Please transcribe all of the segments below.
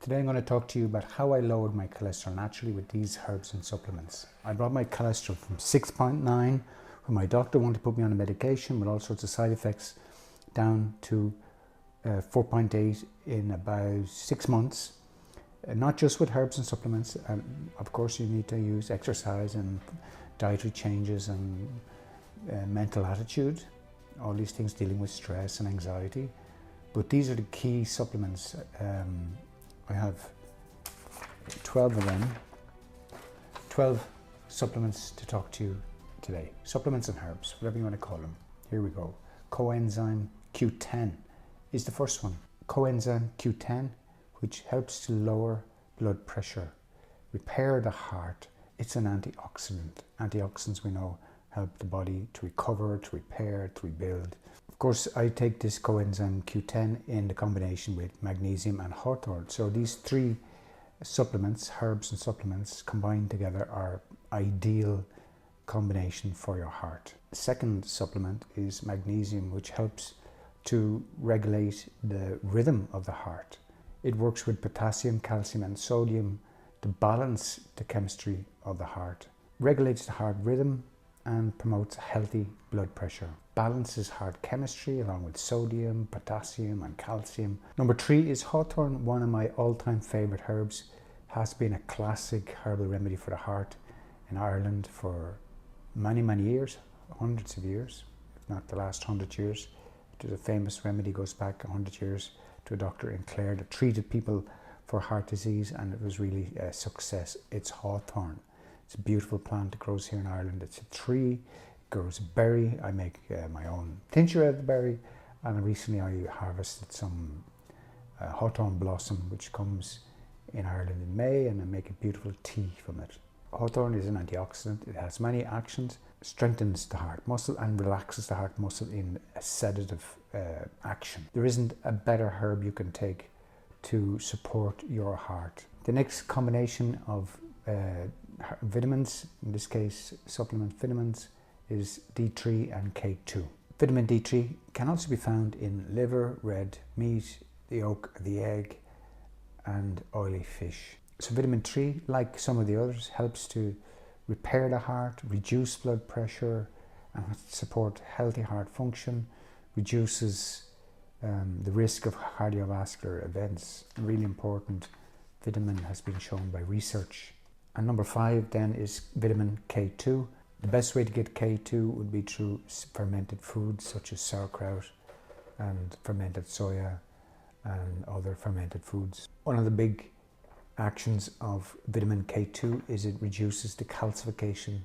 Today I'm going to talk to you about how I lowered my cholesterol naturally with these herbs and supplements. I brought my cholesterol from 6.9 when my doctor wanted to put me on a medication with all sorts of side effects down to 4.8 in about 6 months. Not just with herbs and supplements. Of course you need to use exercise and dietary changes and mental attitude, all these things dealing with stress and anxiety. But these are the key supplements. I have 12 of them, 12 supplements to talk to you today. Supplements and herbs, whatever you want to call them. Here we go. Coenzyme Q10 is the first one. Coenzyme Q10, which helps to lower blood pressure, repair the heart. It's an antioxidant. Antioxidants, we know, help the body to recover, to repair, to rebuild. Of course, I take this coenzyme Q10 in the combination with magnesium and Hawthorn. So these three supplements, herbs and supplements, combined together are ideal combination for your heart. The second supplement is magnesium, which helps to regulate the rhythm of the heart. It works with potassium, calcium and sodium to balance the chemistry of the heart. Regulates the heart rhythm and promotes healthy blood pressure. Balances heart chemistry along with sodium, potassium and calcium. Number 3 is Hawthorn, one of my all-time favorite herbs. Has been a classic herbal remedy for the heart in Ireland for many years, hundreds of years, if not the last 100 years. It is a famous remedy, goes back 100 years to a doctor in Clare that treated people for heart disease, and it was really a success. It's Hawthorn. It's a beautiful plant that grows here in Ireland. It's a tree, it grows a berry. I make my own tincture out of the berry, and recently I harvested some hawthorn blossom, which comes in Ireland in May, and I make a beautiful tea from it. Hawthorn is an antioxidant. It has many actions, strengthens the heart muscle and relaxes the heart muscle in a sedative action. There isn't a better herb you can take to support your heart. The next combination of vitamins, in this case supplement vitamins, is D3 and K2. Vitamin D3 can also be found in liver, red meat, the yolk of the egg and oily fish. So vitamin 3, like some of the others, helps to repair the heart, reduce blood pressure and support healthy heart function, reduces the risk of cardiovascular events. A really important vitamin, has been shown by research. And number 5 then is vitamin K2. The best way to get K2 would be through fermented foods such as sauerkraut and fermented soya and other fermented foods. One of the big actions of vitamin K2 is it reduces the calcification,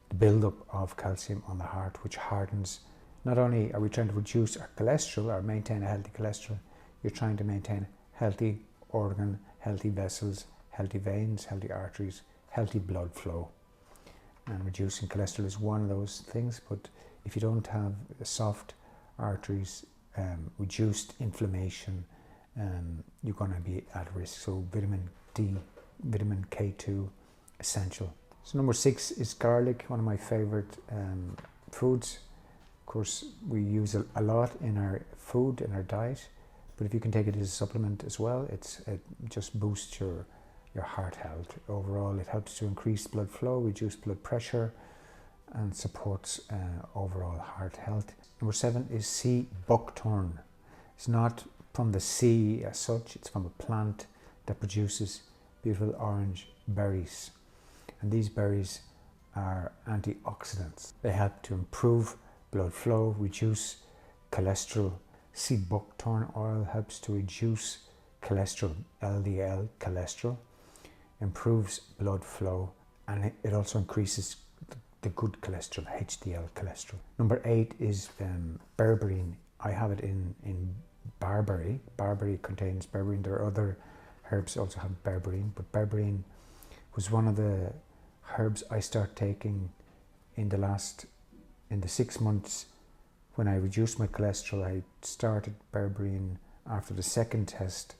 the buildup of calcium on the heart, which hardens. Not only are we trying to reduce our cholesterol or maintain a healthy cholesterol, you're trying to maintain healthy organ, healthy vessels, healthy veins, healthy arteries, healthy blood flow. And reducing cholesterol is one of those things, but if you don't have soft arteries, reduced inflammation, you're going to be at risk. So vitamin D, vitamin K2, essential. So number 6 is garlic, one of my favorite foods. Of course, we use it a lot in our food, in our diet, but if you can take it as a supplement as well, it just boosts your heart health. Overall, it helps to increase blood flow, reduce blood pressure, and supports overall heart health. Number 7 is sea buckthorn. It's not from the sea as such, it's from a plant that produces beautiful orange berries. And these berries are antioxidants. They help to improve blood flow, reduce cholesterol. Sea buckthorn oil helps to reduce cholesterol, LDL cholesterol, improves blood flow, and it also increases the good cholesterol, HDL cholesterol. Number 8 is berberine. I have it in barberry. Barberry contains berberine. There are other herbs also have berberine, but berberine was one of the herbs I started taking in the 6 months when I reduced my cholesterol. I started berberine after the second test,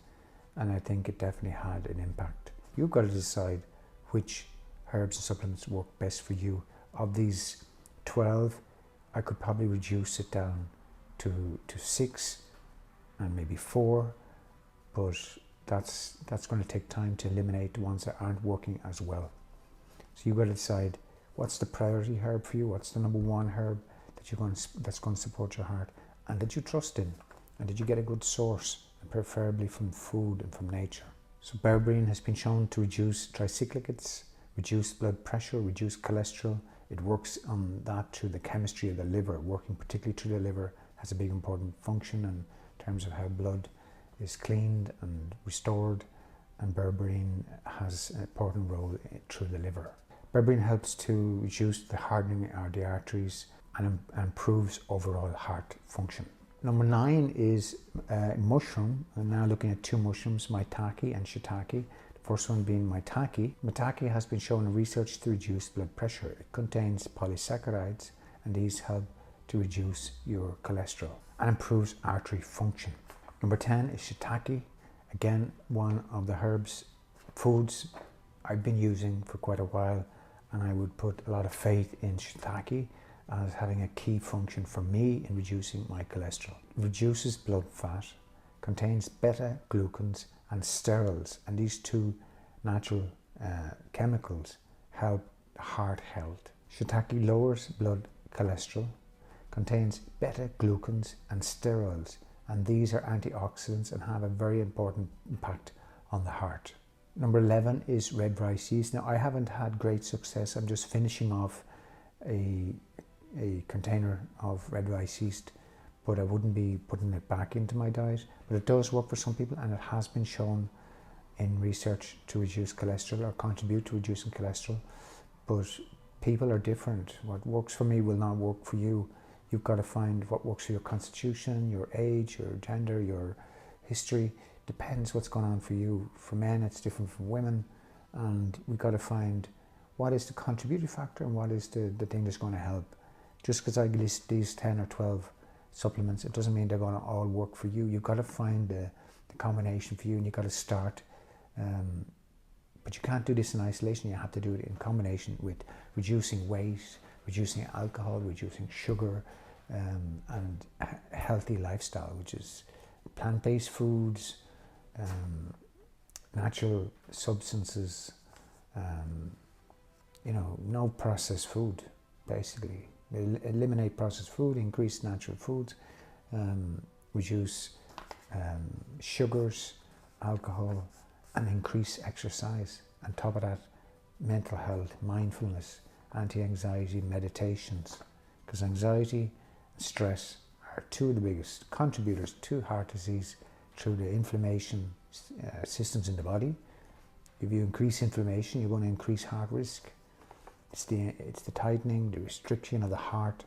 and I think it definitely had an impact. You've got to decide which herbs and supplements work best for you. Of these 12, I could probably reduce it down to 6 and maybe 4, but that's going to take time to eliminate the ones that aren't working as well. So you've got to decide what's the priority herb for you, what's the number one herb that's going to support your heart, and that you trust in, and did you get a good source, and preferably from food and from nature. So berberine has been shown to reduce tricyclics, reduce blood pressure, reduce cholesterol. It works on that through the chemistry of the liver, working particularly through the liver, has a big important function in terms of how blood is cleaned and restored, and berberine has an important role through the liver. Berberine helps to reduce the hardening of the arteries and improves overall heart function. Number 9 is mushroom. I'm now looking at 2 mushrooms, maitake and shiitake. The first one being maitake. Maitake has been shown in research to reduce blood pressure. It contains polysaccharides, and these help to reduce your cholesterol and improves artery function. Number 10 is shiitake. Again, one of the foods I've been using for quite a while, and I would put a lot of faith in shiitake as having a key function for me in reducing my cholesterol. It reduces blood fat, contains beta-glucans and sterols, and these 2 natural chemicals help heart health. Shiitake lowers blood cholesterol, contains beta-glucans and sterols, and these are antioxidants and have a very important impact on the heart. Number 11 is red rice yeast. Now, I haven't had great success. I'm just finishing off a container of red rice yeast, but I wouldn't be putting it back into my diet. But it does work for some people, and it has been shown in research to reduce cholesterol or contribute to reducing cholesterol. But people are different. What works for me will not work for you. You've got to find what works for your constitution, your age, your gender, your history. Depends what's going on for you. For men, it's different from women, and we've got to find what is the contributory factor and what is the thing that's going to help. Just because I list these 10 or 12 supplements, it doesn't mean they're going to all work for you. You've got to find the combination for you, and you've got to start. But you can't do this in isolation. You have to do it in combination with reducing weight, reducing alcohol, reducing sugar, and healthy lifestyle, which is plant-based foods, natural substances, no processed food, basically. Eliminate processed food, increase natural foods, reduce sugars, alcohol, and increase exercise. On top of that, mental health, mindfulness, anti-anxiety meditations, because anxiety and stress are 2 of the biggest contributors to heart disease through the inflammation systems in the body. If you increase inflammation, you're going to increase heart risk. It's the tightening, the restriction of the heart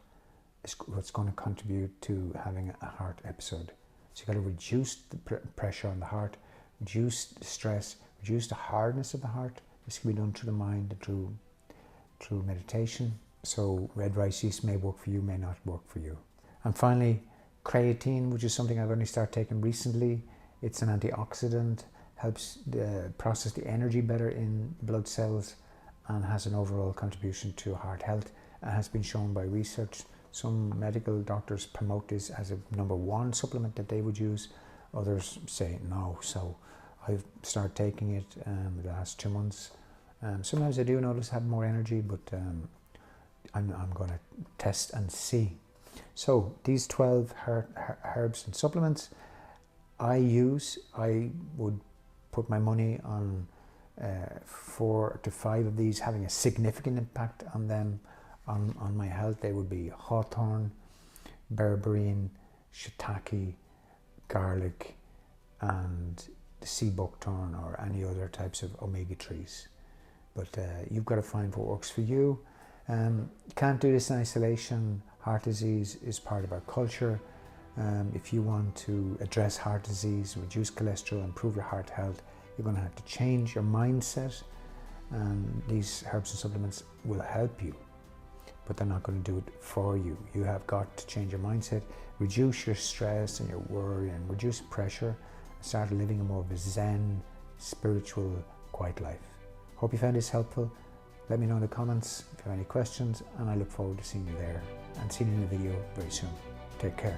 is what's going to contribute to having a heart episode. So you've got to reduce the pressure on the heart, reduce the stress, reduce the hardness of the heart. This can be done through the mind and through meditation. So red rice yeast may work for you, may not work for you. And finally, creatine, which is something I've only started taking recently. It's an antioxidant, helps process the energy better in blood cells, and has an overall contribution to heart health. It has been shown by research. Some medical doctors promote this as a number 1 supplement that they would use. Others say no. So I've started taking it the last 2 months. Sometimes I do notice I have more energy, but I'm going to test and see. So these 12 herbs and supplements I would put my money on 4 to 5 of these having a significant impact on them, on my health. They would be Hawthorn, berberine, shiitake, garlic, and the sea buckthorn, or any other types of omega-3s. But you've got to find what works for you. You can't do this in isolation. Heart disease is part of our culture. If you want to address heart disease, reduce cholesterol, improve your heart health, you're going to have to change your mindset, and these herbs and supplements will help you, but they're not going to do it for you. You have got to change your mindset, reduce your stress and your worry, and reduce pressure, and start living a more of a zen, spiritual, quiet life. Hope you found this helpful. Let me know in the comments if you have any questions, and I look forward to seeing you there and seeing you in the video very soon. Take care.